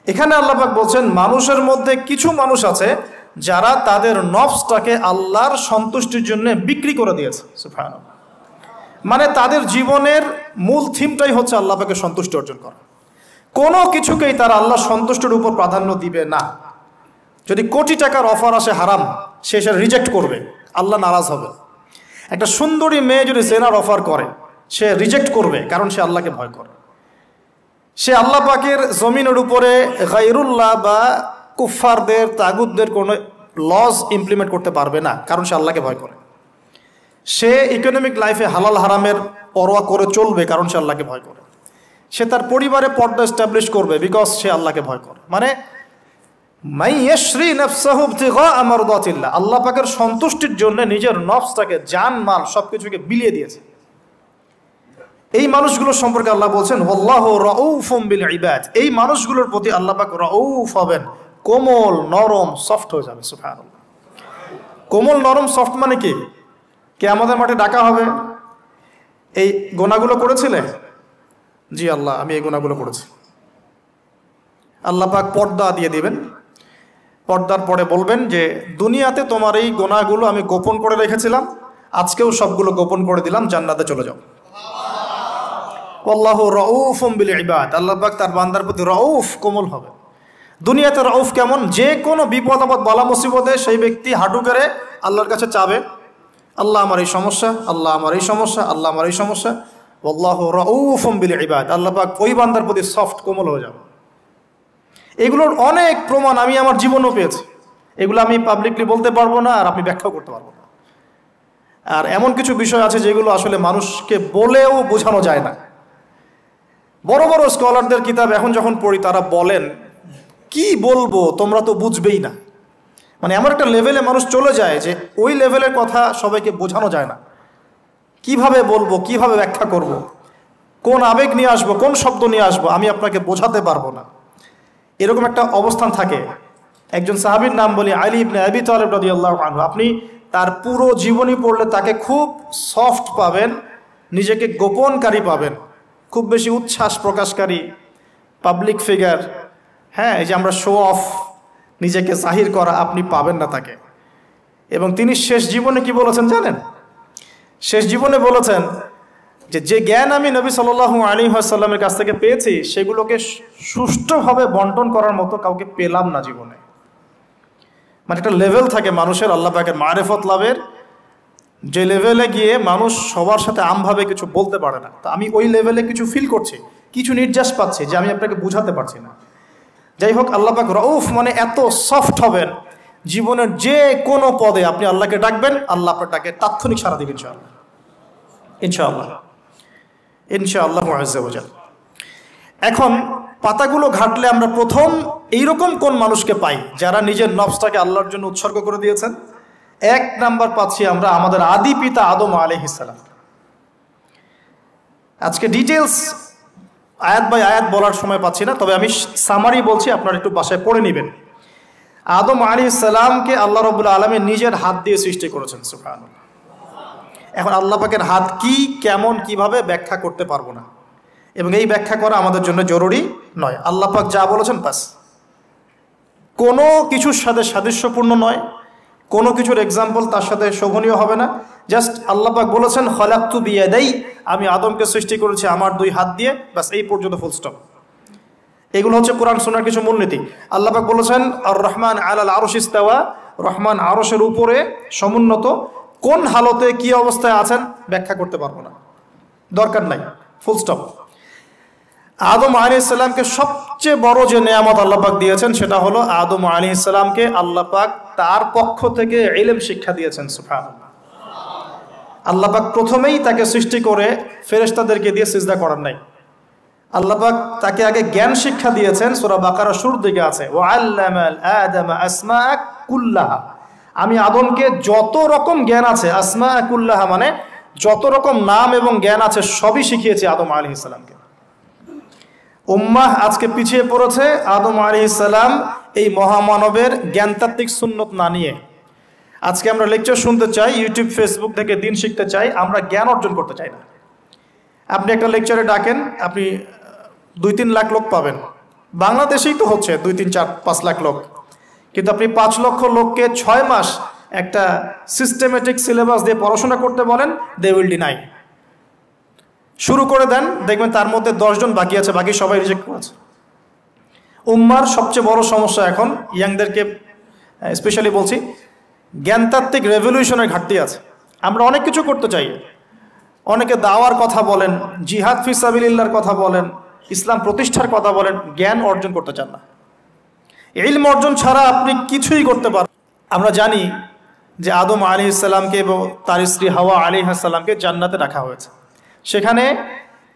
এখানে আল্লাহ পাক বলছেন মানুষের মধ্যে কিছু মানুষ আছে যারা তাদের নফসটাকে আল্লাহর সন্তুষ্টির জন্য বিক্রি করে দিয়েছে। সুবহানাল্লাহ। মানে তাদের জীবনের মূল থিমটাই হচ্ছে আল্লাহ পাকের সন্তুষ্টি অর্জন করা। কোনো কিছুকেই তারা আল্লাহর সন্তুষ্টির উপর প্রাধান্য দিবে না। যদি কোটি টাকার অফার আসে হারাম, সে সেটা রিজেক্ট করবে, আল্লাহ নারাজ হবে। একটা সুন্দরী মেয়ে যদি জেনার অফার করে, সে রিজেক্ট করবে, কারণ সে আল্লাহকে ভয় করে। সে আল্লাহ পাকের জমিনের উপরে গায়রুল্লাহ বা কুফফারদের তাগুতদের কোনো লজ ইমপ্লিমেন্ট করতে পারবে না, কারণ সে আল্লাহকে ভয় করে। সে ইকোনমিক লাইফে হালাল হারামের পরোয়া করে চলবে, কারণ সে আল্লাহকে ভয় করে। সে তার পরিবারে পর্দা এস্টাবলিশ করবে, বিকজ সে আল্লাহকে ভয় করে। মানে আল্লাহ পাকের সন্তুষ্টির জন্য নিজের নফসটাকে, জান মাল সবকিছুকে বিলিয়ে দিয়েছে। এই মানুষগুলোর সম্পর্কে আল্লাহ বলছেন ওয়াল্লাহু রাউফুম বিল ইবাদ। এই মানুষগুলোর প্রতি আল্লাহ পাক রাউফ হবেন, কোমল নরম সফট হয়ে যাবে। সুবহানাল্লাহ। কোমল নরম সফট মানে কি? কিয়ামতের মাঠে ডাকা হবে, এই গুনাহগুলো করেছিলে? জি আল্লাহ, আমি এই গুনাহগুলো করেছি। আল্লাহ পাক পর্দা দিয়ে দিবেন। পর্দার পরে বলবেন যে দুনিয়াতে তোমার এই গুনাহগুলো আমি গোপন করে রেখেছিলাম, আজকেও সবগুলো গোপন করে দিলাম, জান্নাতে চলে যাও। আল্লাহু রাউফুম বিল ইবাদ। আল্লাহ পাক তার বান্দার প্রতি রাউফ, কোমল হবে। দুনিয়াতে রাউফ কেমন? যে কোনো বিপদ আপদ বালা মুসিবতে সেই ব্যক্তি হাঁটু করে আল্লাহর কাছে চাবে, আল্লাহ আমার এই সমস্যা, আল্লাহ আমার এই সমস্যা, আল্লাহ আমার এই সমস্যা। আল্লাহু রাউফুম বিল ইবাদ। আল্লাহ পাক ওই বান্দার প্রতি সফট, কোমল হয়ে যাবে। এগুলোর অনেক প্রমাণ আমি আমার জীবনেও পেয়েছি। এগুলো আমি পাবলিকলি বলতে পারবো না, আর আপনি ব্যাখ্যাও করতে পারবো না। আর এমন কিছু বিষয় আছে যেগুলো আসলে মানুষকে বলেও বোঝানো যায় না। বড় বড় স্কলারদের কিতাব এখন যখন পড়ি, তারা বলেন কি বলবো, তোমরা তো বুঝবেই না। মানে এমন একটা লেভেলে মানুষ চলে যায় যে ওই লেভেলের কথা সবাইকে বোঝানো যায় না। কিভাবে বলবো, কিভাবে ব্যাখ্যা করব, কোন আবেগ নিয়ে আসবো, কোন শব্দ নিয়ে আসবো, আমি আপনাকে বোঝাতে পারবো না। এরকম একটা অবস্থান থাকে। একজন সাহাবীর নাম বলি, আলী ইবনে আবি তালিব রাদিয়াল্লাহু আনহু। আপনি তার পুরো জীবনী পড়লে তাকে খুব সফট পাবেন, নিজেকে গোপনকারী পাবেন, খুব বেশি উচ্ছ্বাস প্রকাশকারী পাবলিক ফিগার। হ্যাঁ, এই যে আমরা শো অফ, নিজেকে জাহির করা, আপনি পাবেন না তাকে। এবং তিনি শেষ জীবনে কি বলেছেন জানেন? শেষ জীবনে বলেছেন যে যে জ্ঞান আমি নবী সাল্লাল্লাহু আলাইহি ওয়াসাল্লামের কাছ থেকে পেয়েছি, সেগুলোকে সুষ্ঠুভাবে বন্টন করার মতো কাউকে পেলাম না জীবনে। মানে একটা লেভেল থাকে মানুষের আল্লাহ পাকের মারিফত লাভের, যে লেভেলে গিয়ে মানুষ সবার সাথে আমভাবে কিছু বলতে পারে না। তো আমি ওই লেভেলে কিছু ফিল করছি, কিছু নির্যাস পাচ্ছি যে আমি আপনাকে বুঝাতে পারছি না। যাই হোক, আল্লাহ পাক রউফ মানে এত সফট হবেন, জীবনের যে কোনো পদে আপনি আল্লাহকে ডাকবেন, আল্লাহ আপনার ডাকে তাৎক্ষণিক সাড়া দিবেন ইনশাআল্লাহ। ইনশাআল্লাহ, ইনশাআল্লাহু আযজা ওয়া জাল। এখন পাতাগুলো ঘাটলে আমরা প্রথম এইরকম কোন মানুষকে পাই যারা নিজের নফসটাকে আল্লাহর জন্য উৎসর্গ করে দিয়েছেন? এক নাম্বার পাচ্ছি আমরা আমাদের আদি পিতা আদম আলাইহিস সালাম। আজকে ডিটেলস আয়াত বাই আয়াত বলার সময় পাচ্ছি না, তবে আমি সামারি বলছি, আপনারা একটু বাসায় পড়ে নেবেন। আদম আলাইহিস সালামকে আল্লাহ রাব্বুল আলামিন নিজের হাত দিয়ে সৃষ্টি করেছেন। সুবহানাল্লাহ। এখন আল্লাহ পাকের হাত কি, কেমন, কিভাবে ব্যাখ্যা করতে পারবো না, এবং এই ব্যাখ্যা করা আমাদের জন্য জরুরি নয়। আল্লাহ পাক যা বলেছেন বাস, কোনো কিছুর সাথে সাদৃশ্যপূর্ণ নয়, কোনো কিছুর এক্সাম্পল তার সাথে শোভনীয় হবে না। জাস্ট আল্লাহ পাক বলেছেন খলাকতু বিয়াদাই, আমি আদমকে সৃষ্টি করেছি আমার দুই হাত দিয়ে, বাস এই পর্যন্ত ফুল স্টপ। এগুলো হচ্ছে কোরআন সুন্নাহর কিছু মূলনীতি। আল্লাহ পাক বলেছেন আর রহমান আলাল আরশ ইস্তাওয়া, রহমান আরশের উপরে সমুন্নত। কোন হালতে কি অবস্থায় আছেন ব্যাখ্যা করতে পারবো না, দরকার নাই, ফুল স্টপ। আদম আলাইহিস সালামকে সবচেয়ে বড় যে নেয়ামত আল্লাহ পাক দিয়েছেন সেটা হলো আদম আলাইহিস সালামকে আল্লাহ পাক তার পক্ষ থেকে ইলম শিক্ষা দিয়েছেন। সুবহানাল্লাহ। আল্লাহ পাক প্রথমেই তাকে সৃষ্টি করে ফেরেশতাদেরকে দিয়ে সিজদা করার নাই। আল্লাহ পাক তাকে আগে জ্ঞান শিক্ষা দিয়েছেন। সূরা বাকারা শুরুর দিকে আছে ওয়া আল্লামাল আদামা আসমাআ কুল্লাহা, আমি আদমকে যত রকম জ্ঞান আছে, আসমাআ কুল্লাহা মানে যত রকম নাম এবং জ্ঞান আছে সবই শিখিয়েছি আদম আলাইহিস সালামকে। উম্মাহ আজকে পিছিয়ে পড়েছে আদম আলাইহিস সালাম এই মহামানবের জ্ঞানতাত্ত্বিক সুন্নত না নিয়ে। আজকে আমরা লেকচার শুনতে চাই, ইউটিউব ফেসবুক থেকে দিন শিখতে চাই, আমরা জ্ঞান অর্জন করতে চাই না। আপনি একটা লেকচারে ডাকেন, আপনি 2-3 লাখ লোক পাবেন, বাংলাদেশেই তো হচ্ছে 2, 3, 4, 5 লাখ লোক, কিন্তু আপনি 5 লক্ষ লোককে 6 মাস একটা সিস্টেমেটিক সিলেবাস দিয়ে পড়াশোনা করতে বলেন, দে উইল ডিনাই। শুরু করে দেন, দেখবেন তার মধ্যে 10 জন বাকি আছে, বাকি সবাই রিজেক্ট করেছে। উম্মার সবচেয়ে বড় সমস্যা এখন, ইয়াংদেরকে স্পেশালি বলছি, জ্ঞানতাত্ত্বিক রেভলিউশনের ঘাটতি আছে। আমরা অনেক কিছু করতে চাই, অনেকে দাওয়ার কথা বলেন, জিহাদ ফি সাবিলিল্লাহর কথা বলেন, ইসলাম প্রতিষ্ঠার কথা বলেন, জ্ঞান অর্জন করতে চান না। ইলম অর্জন ছাড়া আপনি কিছুই করতে পারেন। আমরা জানি যে আদম আলাইহিস সালামকে এবং তার স্ত্রী হাওয়া আলাইহিস সালামকে জান্নাতে রাখা হয়েছে। সেখানে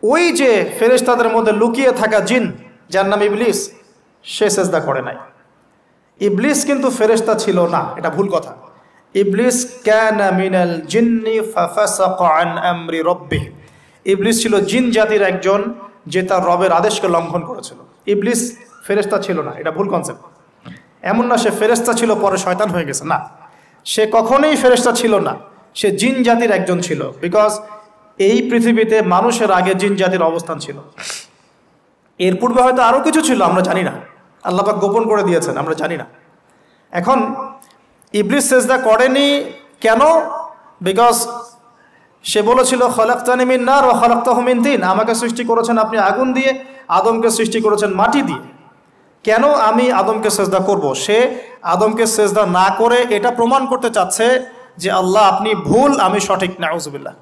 ওই যে ফেরেশতাদের মধ্যে লুকিয়ে থাকা জিন, যার নাম ইবলিস, সে সেজদা করে নাই। ইবলিস কিন্তু ফেরেশতা ছিল না, এটা ভুল কথা। ইবলিস কানা মিনাল জিন্নি ফাফাসাকা আন আমরি রাব্বিহি, ইবলিস ছিল জিন জাতির একজন যে তার রবের আদেশকে লঙ্ঘন করেছিল। ইবলিস ফেরেশতা ছিল না, এটা ভুল কনসেপ্ট। এমন না সে ফেরেশতা ছিল পরে শয়তান হয়ে গেছে, না, সে কখনোই ফেরেশতা ছিল না, সে জিন জাতির একজন ছিল। বিকজ এই পৃথিবীতে মানুষের আগে জিন জাতির অবস্থান ছিল, এর পূর্বে হয়তো আরও কিছু ছিল, আমরা জানি না, আল্লাহ পাক গোপন করে দিয়েছেন, আমরা জানি না। এখন ইবলিস সেজদা করেনি কেন? বিকজ সে বলেছিল খলাকতানি মিন নার ওয়া খলাকতাহু মিন তিন, আমাকে সৃষ্টি করেছেন আপনি আগুন দিয়ে, আদমকে সৃষ্টি করেছেন মাটি দিয়ে, কেন আমি আদমকে সেজদা করব? সে আদমকে সেজদা না করে এটা প্রমাণ করতে চাচ্ছে যে আল্লাহ আপনি ভুল, আমি সঠিক। নাউজুবিল্লাহ।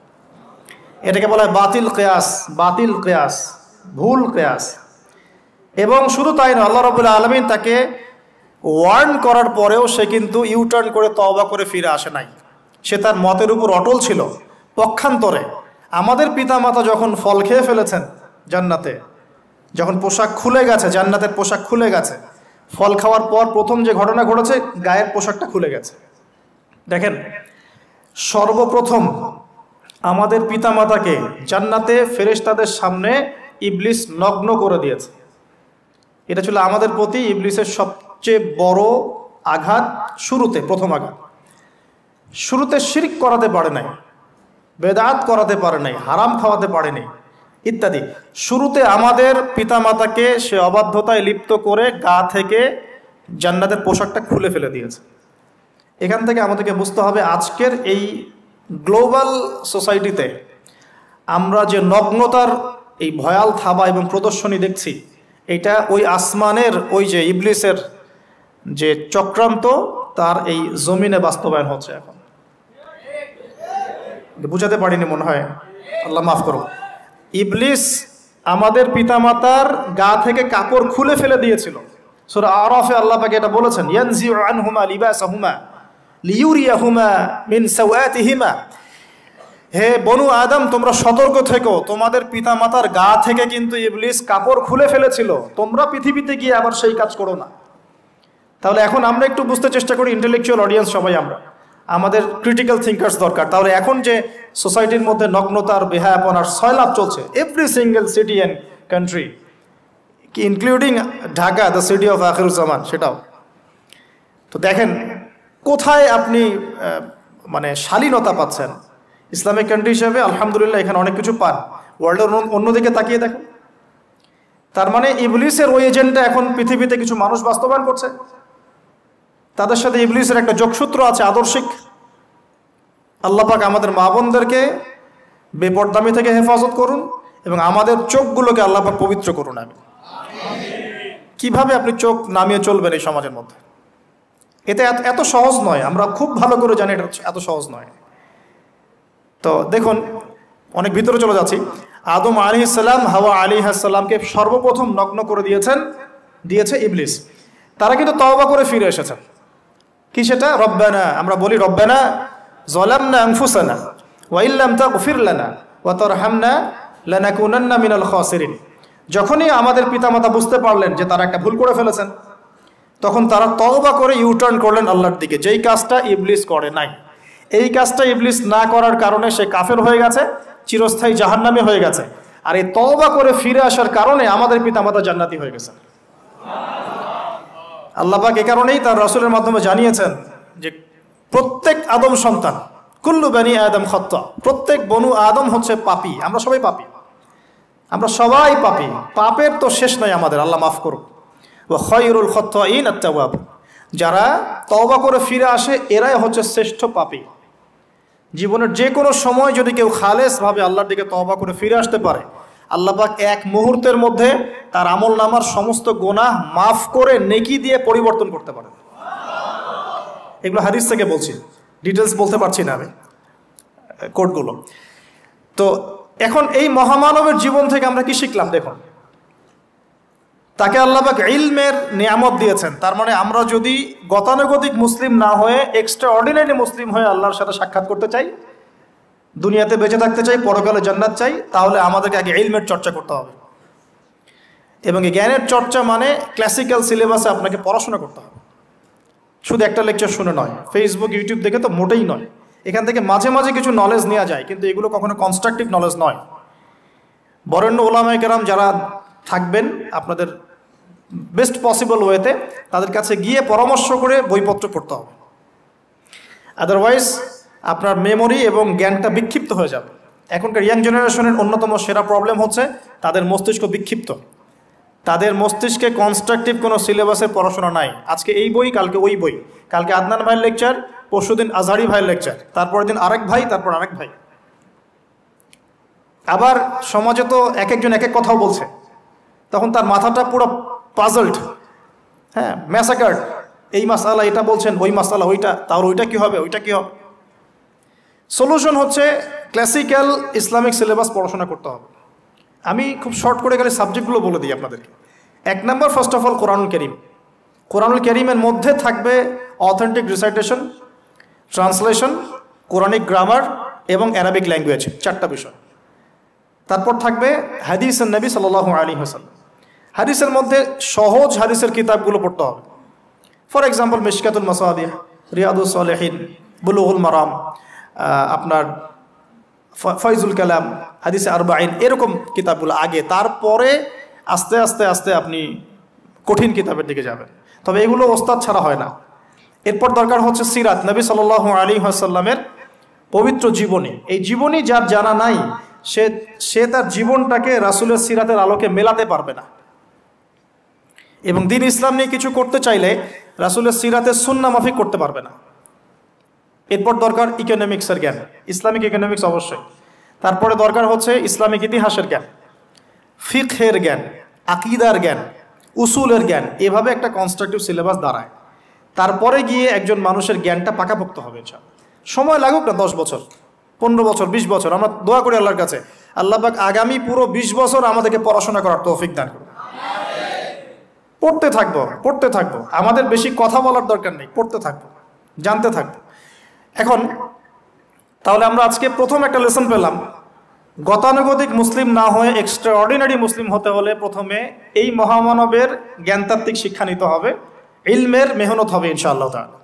এটাকে বলা হয় বাতিল কিয়াস, বাতিল কিয়াস, ভুল কিয়াস। এবং শুধু তাই না, আল্লাহ রাব্বুল আলামিন তাকে ওয়ার্ন করার পরেও সে কিন্তু ইউটার্ন করে তওবা করে ফিরে আসে নাই। সে তার মতের উপর অটল ছিল। পক্ষান্তরে আমাদের পিতামাতা যখন ফল খেয়ে ফেলেছেন জান্নাতে, যখন পোশাক খুলে গেছে, জান্নাতের পোশাক খুলে গেছে, ফল খাওয়ার পর প্রথম যে ঘটনা ঘটেছে, গায়ের পোশাকটা খুলে গেছে। দেখেন, সর্বপ্রথম আমাদের পিতামাতাকে জান্নাতে ফেরেশতাদের সামনে ইবলিস নগ্ন করে দিয়েছে। এটা ছিল আমাদের প্রতি ইবলিসের সবচেয়ে বড় আঘাত। শুরুতে, প্রথম আঘাত, শুরুতে শিরক করাতে পারে নাই, বেদাত করাতে পারে নাই, হারাম খাওয়াতে পারেনি ইত্যাদি। শুরুতে আমাদের পিতামাতাকে সে অবাধ্যতায় লিপ্ত করে গা থেকে জান্নাতের পোশাকটা খুলে ফেলে দিয়েছে। এখান থেকে আমাদেরকে বুঝতে হবে, আজকের এই গ্লোবাল সোসাইটিতে আমরা যে নগ্নতার এই ভয়াল থাবা এবং প্রদর্শনী দেখছি, এটা ওই আসমানের ওই যে ইবলিসের যে চক্রান্ত, তার এই জমিনে বাস্তবায়ন হচ্ছে। এখন বুঝাতে পারিনি মনে হয়, আল্লাহ মাফ করো। ইবলিস আমাদের পিতামাতার গা থেকে কাপড় খুলে ফেলে দিয়েছিল। সূরা আরাফে আল্লাহ পাক এটা বলেছেন, ইয়ানজিউ আনহুমা লিবাসাহুমা লিইউরিয়াহুমা মিন সাওয়াতিহিমা। হে বনু আদম, তোমরা সতর্ক থেকো, তোমাদের পিতামাতার গা থেকে কিন্তু ইবলিস কাপড় খুলে ফেলেছিল, তোমরা পৃথিবীতে গিয়ে আবার সেই কাজ করো না। তাহলে এখন আমরা একটু বুঝতে চেষ্টা করি, ইন্টেলেকচুয়াল অডিয়েন্স সবাই আমরা, আমাদের ক্রিটিক্যাল থিঙ্কার্স দরকার। তাহলে এখন যে সোসাইটির মধ্যে নগ্নতার, বেহায়াপনার সয়লাভ চলছে, every single city and country, including Dhaka, the city of Akhiruzzaman, সেটাও তো দেখেন কোথায় আপনি মানে শালীনতা পাচ্ছেন। ইসলামিক কান্ট্রি হিসেবে আলহামদুলিল্লাহ এখানে অনেক কিছু পান, ওয়ার্ল্ডের অন্যদিকে তাকিয়ে দেখেন। তার মানে ইবলিসের ওই এজেন্টটা এখন পৃথিবীতে কিছু মানুষ বাস্তবায়ন করছে, তাদের সাথে ইবলিসের একটা যোগসূত্র আছে আদর্শিক। আল্লাহ পাক আমাদের মা বোনদেরকে বেপরদামি থেকে হেফাজত করুন এবং আমাদের চোখগুলোকে আল্লাহ পাক পবিত্র করুন। আমি কিভাবে আপনি চোখ নামিয়ে চলবেন এই সমাজের মধ্যে, এটা এত সহজ নয়, আমরা খুব ভালো করে জানি এটা এত সহজ নয়। তো দেখুন, অনেক ভিতরে চলে যাচ্ছি। আদম আলাইহিস সালাম, হাওয়া আলাইহিস সালামকে সর্বপ্রথম নগ্ন করে দিয়েছে ইবলিস। তারা কিন্তু তওবা করে ফিরে এসেছেন। কি সেটা? রব্বানা, আমরা বলি রব্বানা যালামনা আনফুসানা ওয়া ইল্লাম তাগফির লানা ওয়া তারহামনা লানাকুনান্না মিনাল খাসিরিন। যখনই আমাদের পিতামাতা বুঝতে পারলেন যে তারা একটা ভুল করে ফেলেছেন, তখন তারা তওবা করে ইউটার্ন করলেন আল্লাহর দিকে, যেই কাজটা ইবলিস করে নাই। এই কাজটা ইবলিস না করার কারণে সে কাফের হয়ে গেছে, চিরস্থায়ী জাহান্নামী হয়ে গেছে। আর এই তওবা করে ফিরে আসার কারণে আমাদের পিতামাতা জান্নাতি হয়ে গেছেন। আল্লাহ পাক এ কারণেই তার রাসূলের মাধ্যমে জানিয়েছেন যে প্রত্যেক আদম সন্তান, কুল্লু বানি আদম খাত্তা, প্রত্যেক বনু আদম হচ্ছে পাপী। আমরা সবাই পাপী, আমরা সবাই পাপী, পাপের তো শেষ নাই আমাদের, আল্লাহ মাফ করুক। ওয়া খায়রুল খাত্তাইন আত-তাওয়াব, যারা তওবা করে ফিরে আসে এরাই হচ্ছে শ্রেষ্ঠ পাপী। জীবনের যে কোনো সময় যদি কেউ খালেসভাবে আল্লাহর দিকে তওবা করে ফিরে আসতে পারে, আল্লাহ পাক এক মুহূর্তের মধ্যে তার আমলনামার সমস্ত গুনাহ মাফ করে নেকি দিয়ে পরিবর্তন করতে পারে। এগুলো হাদিস থেকে বলছি, ডিটেলস বলতে পারছি না আমি, কোডগুলো। তো এখন এই মহামানবের জীবন থেকে আমরা কি শিখলাম? দেখুন, তাকে আল্লাহ পাক ইলমের নিয়ামত দিয়েছেন। তার মানে আমরা যদি গতানুগতিক মুসলিম না হয়ে এক্সট্রা অর্ডিনারি মুসলিম হয়ে আল্লাহর সাথে সাক্ষাৎ করতে চাই, দুনিয়াতে বেঁচে থাকতে চাই, পরকালে জান্নাত চাই, তাহলে আমাদেরকে আগে ইলমের চর্চা করতে হবে। এবং এই জ্ঞানের চর্চা মানে ক্লাসিক্যাল সিলেবাসে আপনাকে পড়াশোনা করতে হবে, শুধু একটা লেকচার শুনে নয়, ফেসবুক ইউটিউব দেখে তো মোটেই নয়। এখান থেকে মাঝে মাঝে কিছু নলেজ নেওয়া যায়, কিন্তু এগুলো কখনো কনস্ট্রাকটিভ নলেজ নয়। বরেণ্য ওলামায়ে কেরাম যারা থাকবেন আপনাদের বেস্ট পসিবল ওয়েতে, তাদের কাছে গিয়ে পরামর্শ করে বইপত্র পড়তে হবে। আদারওয়াইজ আপনার মেমোরি এবং জ্ঞানটা বিক্ষিপ্ত হয়ে যাবে। এখনকার ইয়াং জেনারেশনের অন্যতম সেরা প্রবলেম হচ্ছে তাদের মস্তিষ্ক বিক্ষিপ্ত। তাদের মস্তিষ্কে কনস্ট্রাকটিভ কোনো সিলেবাসের পড়াশোনা নাই। আজকে এই বই, কালকে ওই বই, কালকে আদনান ভাইয়ের লেকচার, পরশুদিন আজহারি ভাইয়ের লেকচার, তারপরের দিন আরেক ভাই, তারপর আরেক ভাই। আবার সমাজে তো এক একজন এক এক কথাও বলছে, তখন তার মাথাটা পুরো পাজলড, হ্যাঁ, ম্যাসাকার্ড। এই মাসালা এটা বলছেন, ওই মাসালা ওইটা, তাহলে ওইটা কি হবে, ওইটা কি হবে? সলিউশন হচ্ছে ক্লাসিক্যাল ইসলামিক সিলেবাস পড়াশোনা করতে হবে। আমি খুব শর্ট করে গেলে সাবজেক্টগুলো বলে দিই আপনাদেরকে। 1 নম্বর, ফার্স্ট অফ অল কোরআনুল কারীম। কোরআনুল কারীমের মধ্যে থাকবে authentic recitation, translation, Quranic grammar এবং অ্যারাবিক ল্যাঙ্গুয়েজ, 4টা বিষয়। তারপর থাকবে হাদিসের নবী সাল্লাল্লাহু আলাইহি ওয়াসাল্লাম। হাদিসের মধ্যে সহজ হাদিসের কিতাবগুলো পড়তে হবে। ফর এক্সাম্পল মিশকাতুল মাসাবিহ, রিয়াদুস সালিহিন, বুলুগুল মারাম, আপনার ফয়জুল কালাম, হাদিসে আরবাইন, এরকম কিতাবগুলো আগে, তারপরে আস্তে আস্তে আস্তে আপনি কঠিন কিতাবের দিকে যাবেন। তবে এগুলো ওস্তাদ ছাড়া হয় না। এরপর দরকার হচ্ছে সিরাত, নবী সাল্লাল্লাহু আলাইহি ওয়াসাল্লামের পবিত্র জীবনী। এই জীবনী যার জানা নাই, সে তার জীবনটাকে রাসূলের সিরাতের আলোকে মেলাতে পারবে না। এবং দিন ইসলাম নিয়ে কিছু করতে চাইলে রাসূলের সিরাতের সুন্নাহ মাফিক করতে পারবে না। এরপর দরকার ইকোনমিক্সের জ্ঞান, ইসলামিক ইকোনমিক্স অবশ্যই। তারপরে দরকার হচ্ছে ইসলামিক ইতিহাসের জ্ঞান, ফিকহের জ্ঞান, আকীদার জ্ঞান, উসুলের জ্ঞান। এভাবে একটা কনস্ট্রাকটিভ সিলেবাস দাঁড়ায়। তারপরে গিয়ে একজন মানুষের জ্ঞানটা পাকাপোক্ত হবে। সময় লাগুক না, 10 বছর, 15 বছর, 20 বছর। আমরা দোয়া করি আল্লাহর কাছে, আল্লাহ পাক আগামী পুরো 20 বছর আমাদেরকে পড়াশোনা করার তৌফিক দান করুন। পড়তে থাকবো। আমাদের বেশি কথা বলার দরকার নেই, পড়তে থাকবো, জানতে থাকবো। এখন তাহলে আমরা আজকে প্রথম একটা লেসন পেলাম, গতানুগতিক মুসলিম না হয়ে এক্সট্রা অর্ডিনারি মুসলিম হতে হলে প্রথমে এই মহামানবের জ্ঞানতাত্ত্বিক শিক্ষা নিতে হবে, ইলমের মেহনত হবে ইনশাআল্লাহ তাআলা।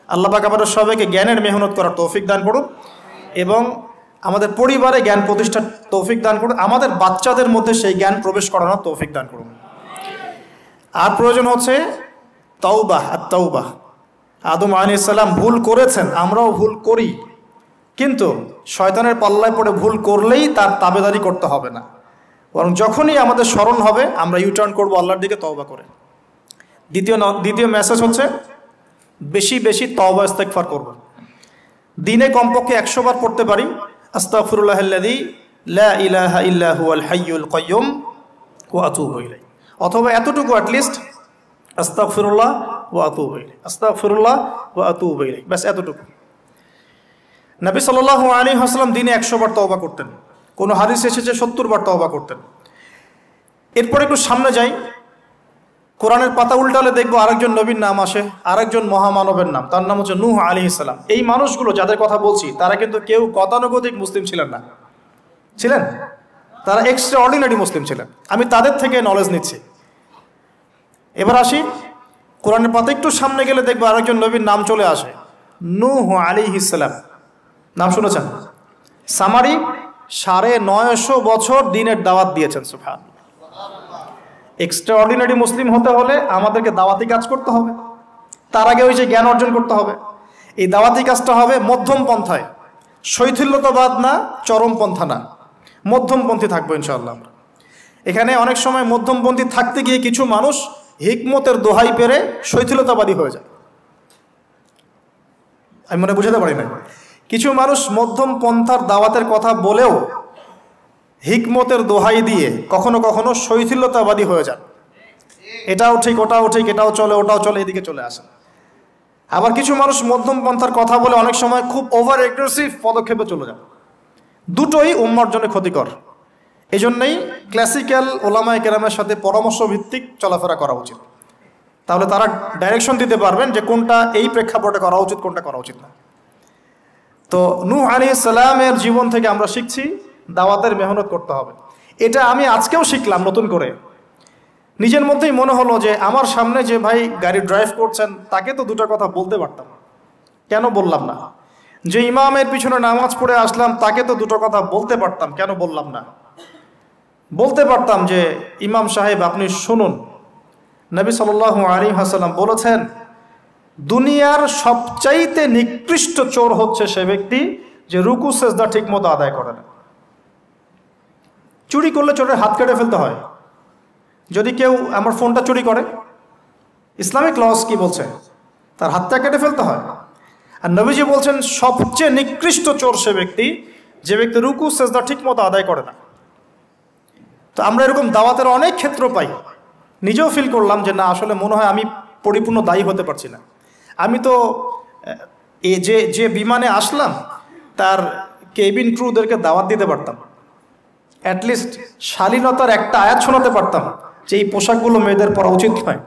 আল্লাহ পাক আমাদের সবাইকে জ্ঞানের মেহনত করার তৌফিক দান করুন এবং আমাদের পরিবারে জ্ঞান প্রতিষ্ঠার তৌফিক দান করুন, আমাদের বাচ্চাদের মধ্যে সেই জ্ঞান প্রবেশ করানোর তৌফিক দান করুন। আর প্রয়োজন হচ্ছে তাওবাহ, আত-তাওবাহ। আদম আলাইহিস সালাম ভুল করেছেন, আমরাও ভুল করি, কিন্তু শয়তানের পাল্লায় পড়ে ভুল করলেই তার তাবেদারি করতে হবে না, বরং যখনই আমাদের স্মরণ হবে আমরা ইউটার্ন করবো আল্লাহর দিকে তওবা করে। দ্বিতীয় মেসেজ হচ্ছে বেশি বেশি তওবা ইস্তেগফার করব। দিনে কমপক্ষে 100 বার পড়তে পারি আস্তাগফিরুল্লাহাল্লাযী লা ইলাহা ইল্লা হুয়াল হাইয়ুল কাইয়্যুম ওয়া আতুবু ইলাইহি, অথবা এতটুকু অ্যাটলিস্ট আস্তাগফিরুল্লাহ ওয়া আতুবু ইলাইহি, আস্তাগফিরুল্লাহ ওয়া আতুবু ইলাইহি, বাস এতটুকু। নবী সাল্লাল্লাহু আলাইহি ওয়াসাল্লাম দিনে 100 বার তওবা করতেন, কোনো হাদিস এসেছে 70 বার তওবা করতেন। এরপর একটু সামনে যাই, কোরআনের পাতা উল্টালে দেখবো আরেকজন নবীর নাম আসে, আরেকজন মহামানবের নাম, তার নাম হচ্ছে নূহ আলাইহিস সালাম। এই মানুষগুলো যাদের কথা বলছি তারা কিন্তু কেউ গতানুগতিক মুসলিম ছিলেন না, ছিলেন তারা এক্সট্রা অর্ডিনারি মুসলিম ছিলেন। আমি তাদের থেকে নলেজ নিচ্ছি। এবার আসি কোরআনের পাতা একটু সামনে গেলে দেখবো আরেকজন নবীর নাম চলে আসে, নূহ আলাইহিস সালাম। নাম শুনেছেন? সামারি 950 বছর দিনের দাওয়াত দিয়েছেন। সুবহানাল্লাহ। এক্সট্রা অর্ডিনারি মুসলিম হতে হলে আমাদেরকে দাওয়াতি কাজ করতে হবে, তার আগে ওই যে জ্ঞান অর্জন করতে হবে। এই দাওয়াতি কাজটা হবে মধ্যম পন্থায়, শৈথিল্যতাবাদ না, চরমপন্থা না, মধ্যমপন্থী থাকবো ইনশাআল্লাহ। আমরা এখানে অনেক সময় মধ্যমপন্থী থাকতে গিয়ে কিছু মানুষ হিকমতের দোহাই পেরে শৈথিলতাবাদী হয়ে যায়। আমি মনে বুঝাতে পারি না। কিছু মানুষ মধ্যম পন্থার দাওয়াতের কথা বলেও হিকমতের দোহাই দিয়ে কখনো কখনো শৈথিলতাবাদী হয়ে যান। এটাও ঠিক, ওটাও ঠিক, এটাও চলে, ওটাও চলে, এদিকে চলে আসে। আবার কিছু মানুষ মধ্যম পন্থার কথা বলে অনেক সময় খুব ওভার এগ্রেসিভ পদক্ষেপে চলে যান। দুটোই উম্মার জন্য ক্ষতিকর। এই জন্যই ক্লাসিক্যাল ওলামায়ে কেরামের সাথে পরামর্শ ভিত্তিক চলাফেরা করা উচিত। তাহলে তারা ডাইরেকশন দিতে পারবেন যে কোনটা এই প্রেক্ষাপটে করা উচিত, কোনটা করা উচিত না। তো নূহ আলাইহিস সালামের জীবন থেকে আমরা শিখছি দাওয়াতের মেহনত করতে হবে। এটা আমি আজকেও শিখলাম নতুন করে। নিজের মধ্যেই মনে হলো যে আমার সামনে যে ভাই গাড়ি ড্রাইভ করছেন তাকে তো দুটো কথা বলতে পারতাম, কেন বললাম না? যে ইমামের পিছনে নামাজ পড়ে আসলাম তাকে তো দুটো কথা বলতে পারতাম, কেন বললাম না? বলতে পারতাম যে ইমাম সাহেব আপনি শুনুন, নবী সাল্লাল্লাহু আলাইহি ওয়াসাল্লাম বলেছেন দুনিয়ার সবচাইতে নিকৃষ্ট চোর হচ্ছে সে ব্যক্তি যে রুকু সেজদা ঠিক মতো আদায় করে না। চুরি করলে চোরের হাত কেটে ফেলতে হয়। যদি কেউ আমার ফোনটা চুরি করে, ইসলামিক লস কি বলছে? তার হাতটা কেটে ফেলতে হয়। আর নবীজি বলছেন সবচেয়ে নিকৃষ্ট চোর সে ব্যক্তি যে ব্যক্তি রুকু সেজদা ঠিক মতো আদায় করে না। তো আমরা এরকম দাওয়াতের অনেক ক্ষেত্র পাই। নিজেও ফিল করলাম যে না, আসলে মনে হয় আমি পরিপূর্ণ দায়ী হতে পারছি না। আমি তো যে বিমানে আসলাম তার কেবিন ক্রুদেরকে দাওয়াত দিতে পারতাম, অ্যাটলিস্ট শালীনতার একটা আয়াত শোনাতে পারতাম যে এই পোশাকগুলো মেয়েদের পরা উচিত নয়।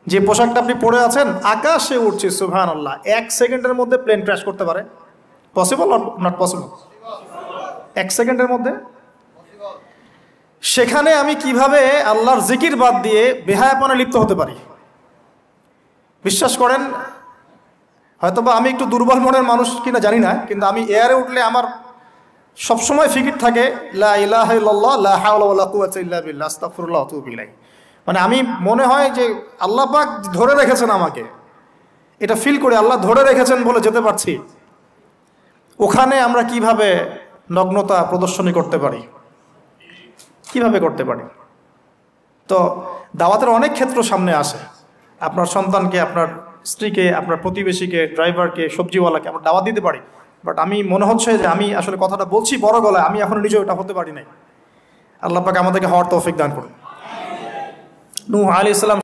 যে পোশাকটা আপনি পরে আছেন, আকাশে উঠছে, সুবহানাল্লাহ, 1 সেকেন্ডের মধ্যে প্লেন ক্র্যাশ করতে পারে। Possible or not possible? 1 সেকেন্ডের মধ্যে। সেখানে আমি কিভাবে আল্লাহর জিকির বাদ দিয়ে বেহায়াপনে লিপ্ত হতে পারি? বিশ্বাস করেন, হয়তোবা আমি একটু দুর্বল মনের মানুষ কিনা জানি না, কিন্তু আমি এয়ারে উঠলে আমার সবসময় ফিকির থাকে লা ইলাহা ইল্লাল্লাহ লা হাওলা ওয়ালা কুওয়াতা ইল্লা বিল্লাহ আস্তাগফিরুল্লাহ ওয়া আতুবু ইলাইহি। মানে আমি মনে হয় যে আল্লাহ পাক ধরে রেখেছেন আমাকে, এটা ফিল করে আল্লাহ ধরে রেখেছেন বলে যেতে পারছি। ওখানে আমরা কিভাবে নগ্নতা প্রদর্শনী করতে পারি, কিভাবে করতে পারি? তো দাওয়াতের অনেক ক্ষেত্র সামনে আসে। আপনার সন্তানকে, আপনার স্ত্রীকে, আপনার প্রতিবেশীকে, ড্রাইভারকে, সবজিওয়ালাকে আমরা দাওয়াত দিতে পারি। বাট আমি মনে হচ্ছে যে আমি আসলে কথাটা বলছি বড় গলায়, আমি এখন নিজেও এটা হতে পারি নাই। আল্লাহ পাক আমাদেরকে হওয়ার তৌফিক দান করুন। নূহ আলাইহিস সালাম